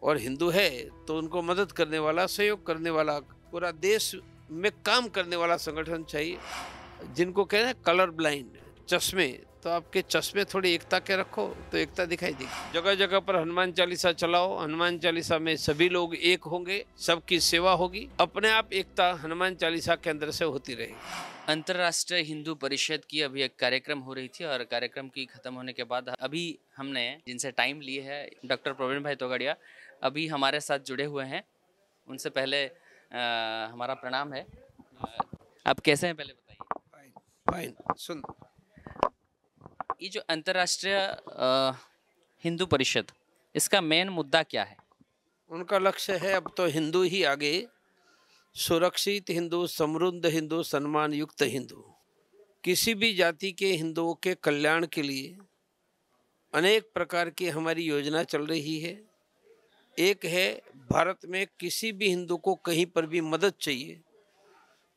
और हिंदू है तो उनको मदद करने वाला, सहयोग करने वाला, पूरा देश में काम करने वाला संगठन चाहिए। जिनको कहते हैं कलर ब्लाइंड, चश्मे, तो आपके चश्मे थोड़ी एकता के रखो तो एकता दिखाई देगी। जगह जगह पर हनुमान चालीसा चलाओ, हनुमान चालीसा में सभी लोग एक होंगे, सबकी सेवा होगी, अपने आप एकता हनुमान चालीसा के अंदर से होती रहेगी। अंतर्राष्ट्रीय हिंदू परिषद की अभी एक कार्यक्रम हो रही थी और कार्यक्रम की खत्म होने के बाद अभी हमने जिनसे टाइम लिए है डॉक्टर प्रवीण भाई तोगड़िया अभी हमारे साथ जुड़े हुए हैं। उनसे पहले हमारा प्रणाम है। आप कैसे हैं पहले बताइए। Fine fine. सुन, ये जो अंतर्राष्ट्रीय हिंदू परिषद, इसका मेन मुद्दा क्या है? उनका लक्ष्य है अब तो हिंदू ही आगे, सुरक्षित हिंदू, समृद्ध हिंदू, सम्मान युक्त हिंदू। किसी भी जाति के हिंदुओं के कल्याण के लिए अनेक प्रकार की हमारी योजना चल रही है। एक है, भारत में किसी भी हिंदू को कहीं पर भी मदद चाहिए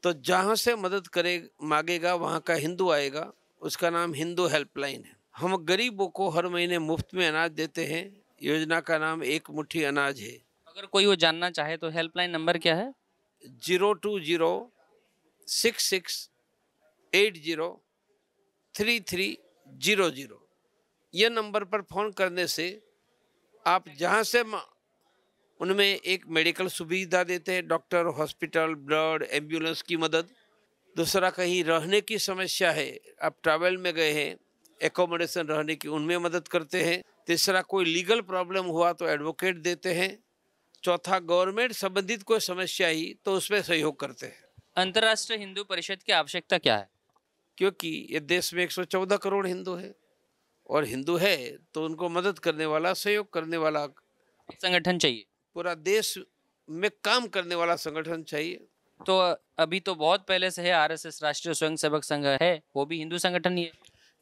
तो जहाँ से मदद करे मांगेगा वहाँ का हिंदू आएगा, उसका नाम हिंदू हेल्पलाइन है। हम गरीबों को हर महीने मुफ्त में अनाज देते हैं। योजना का नाम एक मुट्ठी अनाज है। अगर कोई वो जानना चाहे तो हेल्पलाइन नंबर क्या है? 02066803300। यह नंबर पर फोन करने से आप जहाँ से उनमें एक मेडिकल सुविधा देते हैं, डॉक्टर, हॉस्पिटल, ब्लड, एम्बुलेंस की मदद। दूसरा, कहीं रहने की समस्या है, आप ट्रैवल में गए हैं, एकोमोडेशन रहने की, उनमें मदद करते हैं। तीसरा, कोई लीगल प्रॉब्लम हुआ तो एडवोकेट देते हैं। चौथा, गवर्नमेंट संबंधित कोई समस्या ही तो उसमें सहयोग करते हैं। अंतर्राष्ट्रीय हिंदू परिषद की आवश्यकता क्या है? क्योंकि ये देश में 114 करोड़ हिंदू है और हिंदू है तो उनको मदद करने वाला, सहयोग करने वाला, एक संगठन चाहिए। पूरा देश में काम करने वाला संगठन चाहिए। तो अभी तो बहुत पहले से है, आरएसएस राष्ट्रीय स्वयंसेवक संघ है, वो भी हिंदू संगठन ही है।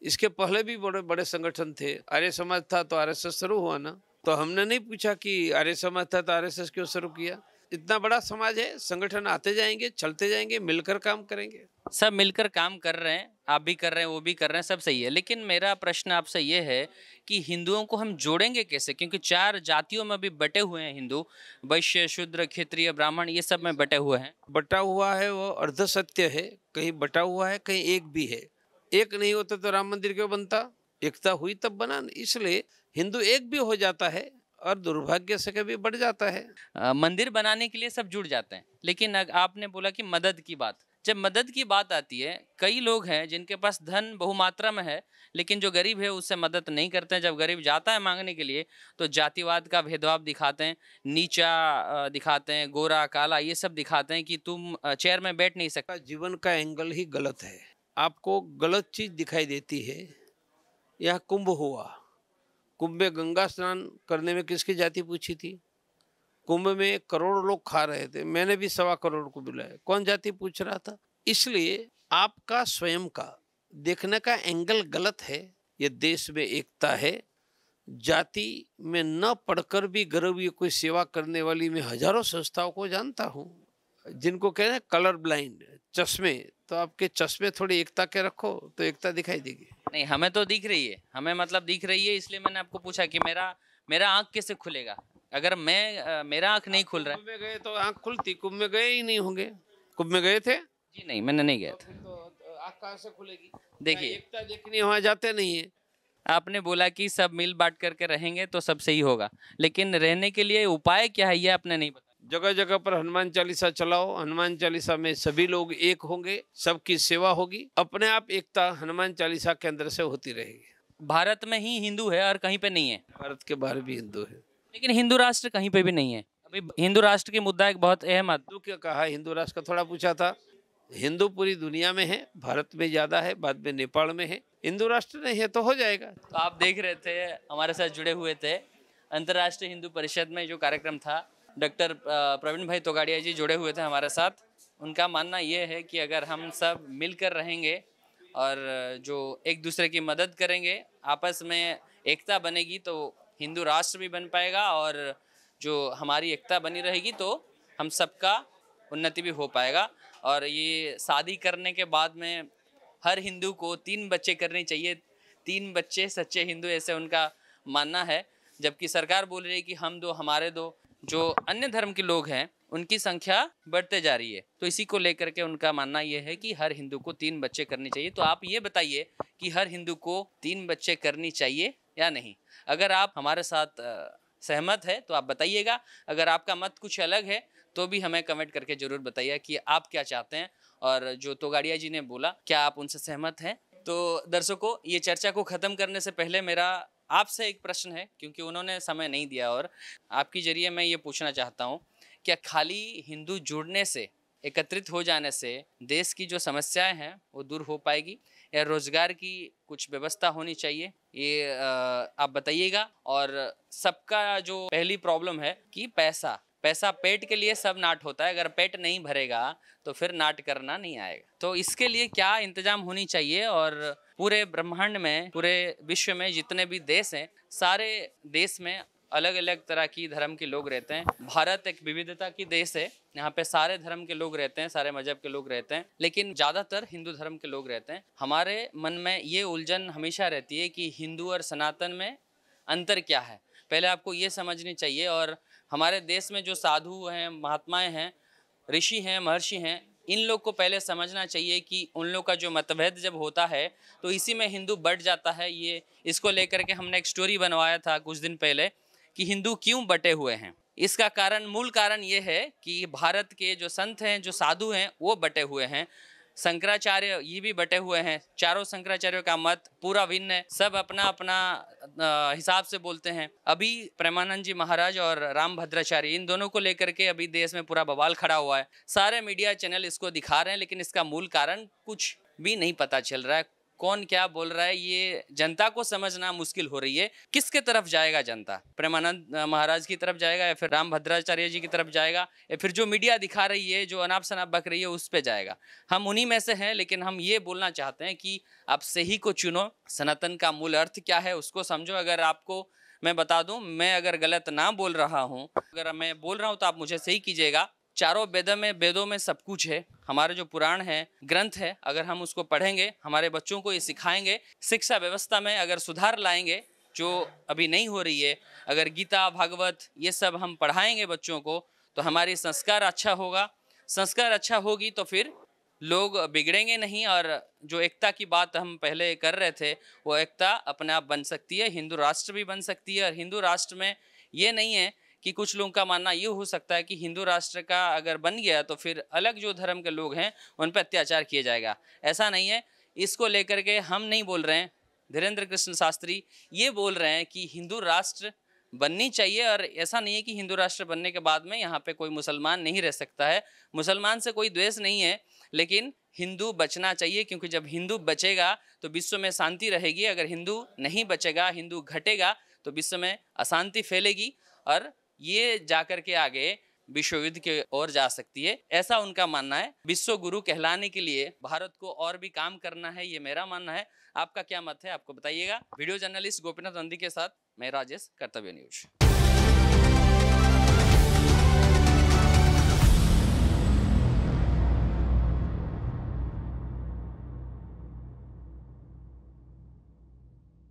इसके पहले भी बड़े बड़े संगठन थे। आर्य समाज था तो आरएसएस शुरू हुआ ना, तो हमने नहीं पूछा कि आर्य समाज था तो आरएसएस क्यों शुरू किया। इतना बड़ा समाज है, संगठन आते जाएंगे, चलते जाएंगे, मिलकर काम करेंगे। सब मिलकर काम कर रहे हैं, आप भी कर रहे हैं, वो भी कर रहे हैं, सब सही है। लेकिन मेरा प्रश्न आपसे ये है कि हिंदुओं को हम जोड़ेंगे कैसे? क्योंकि 4 जातियों में भी बटे हुए हैं हिंदू, वैश्य, शूद्र, क्षत्रिय, ब्राह्मण, ये सब में बटे हुए हैं। बटा हुआ है वो अर्ध सत्य है, कहीं बटा हुआ है, कहीं एक भी है। एक नहीं होता तो राम मंदिर क्यों बनता? एकता हुई तब बना। इसलिए हिंदू एक भी हो जाता है और दुर्भाग्य से कभी बढ़ जाता है। मंदिर बनाने के लिए सब जुड़ जाते हैं, लेकिन आपने बोला कि मदद की बात, जब मदद की बात आती है, कई लोग हैं जिनके पास धन बहुमात्रा में है, लेकिन जो गरीब है उससे मदद नहीं करते हैं। जब गरीब जाता है मांगने के लिए तो जातिवाद का भेदभाव दिखाते हैं, नीचा दिखाते हैं, गोरा काला ये सब दिखाते हैं कि तुम चेयर में बैठ नहीं सकते। जीवन का एंगल ही गलत है, आपको गलत चीज दिखाई देती है। यह कुंभ हुआ, कुंभ में गंगा स्नान करने में किसकी जाति पूछी थी? कुंभ में करोड़ों लोग खा रहे थे, मैंने भी 1.25 करोड़ को बुलाया, कौन जाति पूछ रहा था? इसलिए आपका स्वयं का देखने का एंगल गलत है। ये देश में एकता है। जाति में न पढ़कर भी गरीबी कोई सेवा करने वाली मैं हजारों संस्थाओं को जानता हूँ। जिनको कहते हैं कलर ब्लाइंड, चश्मे, तो आपके चश्मे थोड़ी एकता के रखो तो एकता दिखाई देगी। नहीं, हमें तो दिख रही है, हमें मतलब दिख रही है, इसलिए मैंने आपको पूछा कि मेरा आँख कैसे खुलेगा अगर मेरा आँख नहीं खुल रहा है। कुंभ में गए तो आँख खुलती, कुंभ में गए ही नहीं होंगे। कुंभ में गए थे? जी नहीं, मैंने नहीं गया था। तो आँख कहाँ से खुलेगी? देखिए, एकता देखनी वहाँ जाते नहीं है। आपने बोला कि सब मिल बांट करके रहेंगे तो सब सही होगा, लेकिन रहने के लिए उपाय क्या है ये आपने नहीं बताया। जगह जगह पर हनुमान चालीसा चलाओ, हनुमान चालीसा में सभी लोग एक होंगे, सबकी सेवा होगी, अपने आप एकता हनुमान चालीसा के अंदर से होती रहेगी। भारत में ही हिंदू है और कहीं पे नहीं है? भारत के बाहर भी हिंदू है, लेकिन हिंदू राष्ट्र कहीं पे भी नहीं है। अभी हिंदू राष्ट्र की मुद्दा एक बहुत अहम हिंदू क्या कहा? हिंदू राष्ट्र का थोड़ा पूछा था। हिंदू पूरी दुनिया में है, भारत में ज्यादा है, बाद में नेपाल में है। हिंदू राष्ट्र नहीं है तो हो जाएगा। तो आप देख रहे थे, हमारे साथ जुड़े हुए थे अंतर्राष्ट्रीय हिंदू परिषद में जो कार्यक्रम था, डॉक्टर प्रवीण भाई तोगाड़िया जी जुड़े हुए थे हमारे साथ। उनका मानना ये है कि अगर हम सब मिलकर रहेंगे और जो एक दूसरे की मदद करेंगे, आपस में एकता बनेगी तो हिंदू राष्ट्र भी बन पाएगा और जो हमारी एकता बनी रहेगी तो हम सबका उन्नति भी हो पाएगा। और ये शादी करने के बाद में हर हिंदू को 3 बच्चे करने चाहिए, 3 बच्चे सच्चे हिंदू, ऐसे उनका मानना है। जबकि सरकार बोल रही है कि हम दो हमारे दो। जो अन्य धर्म के लोग हैं उनकी संख्या बढ़ते जा रही है। तो इसी को लेकर के उनका मानना यह है कि हर हिंदू को 3 बच्चे करनी चाहिए। तो आप ये बताइए कि हर हिंदू को 3 बच्चे करनी चाहिए या नहीं। अगर आप हमारे साथ सहमत है तो आप बताइएगा, अगर आपका मत कुछ अलग है तो भी हमें कमेंट करके जरूर बताइए कि आप क्या चाहते हैं। और जो तोगाड़िया जी ने बोला, क्या आप उनसे सहमत हैं? तो दर्शकों, ये चर्चा को ख़त्म करने से पहले मेरा आपसे एक प्रश्न है, क्योंकि उन्होंने समय नहीं दिया, और आपके जरिए मैं ये पूछना चाहता हूँ, क्या खाली हिंदू जुड़ने से, एकत्रित हो जाने से देश की जो समस्याएं हैं वो दूर हो पाएगी, या रोजगार की कुछ व्यवस्था होनी चाहिए? ये आप बताइएगा। और सबका जो पहली प्रॉब्लम है कि पैसा पैसा पेट के लिए सब नाट होता है, अगर पेट नहीं भरेगा तो फिर नाट करना नहीं आएगा। तो इसके लिए क्या इंतजाम होनी चाहिए? और पूरे ब्रह्मांड में, पूरे विश्व में जितने भी देश हैं, सारे देश में अलग अलग तरह की धर्म के लोग रहते हैं। भारत एक विविधता की देश है, यहाँ पे सारे धर्म के लोग रहते हैं, सारे मजहब के लोग रहते हैं, लेकिन ज़्यादातर हिंदू धर्म के लोग रहते हैं। हमारे मन में ये उलझन हमेशा रहती है कि हिंदू और सनातन में अंतर क्या है। पहले आपको ये समझनी चाहिए। और हमारे देश में जो साधु हैं, महात्माएं हैं, ऋषि हैं, महर्षि हैं, इन लोग को पहले समझना चाहिए कि उन लोग का जो मतभेद जब होता है तो इसी में हिंदू बढ़ जाता है। ये इसको लेकर के हमने एक स्टोरी बनवाया था कुछ दिन पहले कि हिंदू क्यों बटे हुए हैं। इसका कारण, मूल कारण ये है कि भारत के जो संत हैं, जो साधु हैं, वो बटे हुए हैं। शंकराचार्य ये भी बटे हुए हैं। चारों शंकराचार्यों का मत पूरा भिन्न है, सब अपना अपना हिसाब से बोलते हैं। अभी प्रेमानंद जी महाराज और राम भद्राचार्य, इन दोनों को लेकर के अभी देश में पूरा बवाल खड़ा हुआ है। सारे मीडिया चैनल इसको दिखा रहे हैं, लेकिन इसका मूल कारण कुछ भी नहीं पता चल रहा है। कौन क्या बोल रहा है ये जनता को समझना मुश्किल हो रही है। किसके तरफ जाएगा जनता? प्रेमानंद महाराज की तरफ जाएगा, या फिर राम भद्राचार्य जी की तरफ जाएगा, या फिर जो मीडिया दिखा रही है, जो अनाप शनाप बक रही है, उस पे जाएगा? हम उन्हीं में से हैं, लेकिन हम ये बोलना चाहते हैं कि आप सही को चुनो। सनातन का मूल अर्थ क्या है उसको समझो। अगर आपको मैं बता दूं, मैं अगर गलत ना बोल रहा हूं, अगर मैं बोल रहा हूं तो आप मुझे सही कीजिएगा। चारों वेदों में सब कुछ है। हमारे जो पुराण है, ग्रंथ है, अगर हम उसको पढ़ेंगे, हमारे बच्चों को ये सिखाएंगे, शिक्षा व्यवस्था में अगर सुधार लाएंगे, जो अभी नहीं हो रही है, अगर गीता, भागवत ये सब हम पढ़ाएंगे बच्चों को, तो हमारी संस्कार अच्छा होगा। संस्कार अच्छा होगी तो फिर लोग बिगड़ेंगे नहीं। और जो एकता की बात हम पहले कर रहे थे, वो एकता अपने आप बन सकती है, हिंदू राष्ट्र भी बन सकती है। और हिंदू राष्ट्र में ये नहीं है कि कुछ लोगों का मानना ये हो सकता है कि हिंदू राष्ट्र का अगर बन गया तो फिर अलग जो धर्म के लोग हैं उन पर अत्याचार किया जाएगा। ऐसा नहीं है। इसको लेकर के हम नहीं बोल रहे हैं, धीरेन्द्र कृष्ण शास्त्री ये बोल रहे हैं कि हिंदू राष्ट्र बननी चाहिए। और ऐसा नहीं है कि हिंदू राष्ट्र बनने के बाद में यहाँ पे कोई मुसलमान नहीं रह सकता है। मुसलमान से कोई द्वेष नहीं है, लेकिन हिंदू बचना चाहिए, क्योंकि जब हिंदू बचेगा तो विश्व में शांति रहेगी। अगर हिंदू नहीं बचेगा, हिंदू घटेगा, तो विश्व में अशांति फैलेगी और ये जाकर के आगे विश्व युद्ध की ओर जा सकती है। ऐसा उनका मानना है। विश्व गुरु कहलाने के लिए भारत को और भी काम करना है, ये मेरा मानना है। आपका क्या मत है, आपको बताइएगा। वीडियो जर्नलिस्ट गोपीनाथ नंदी के साथ मैं राजेश, कर्तव्य न्यूज।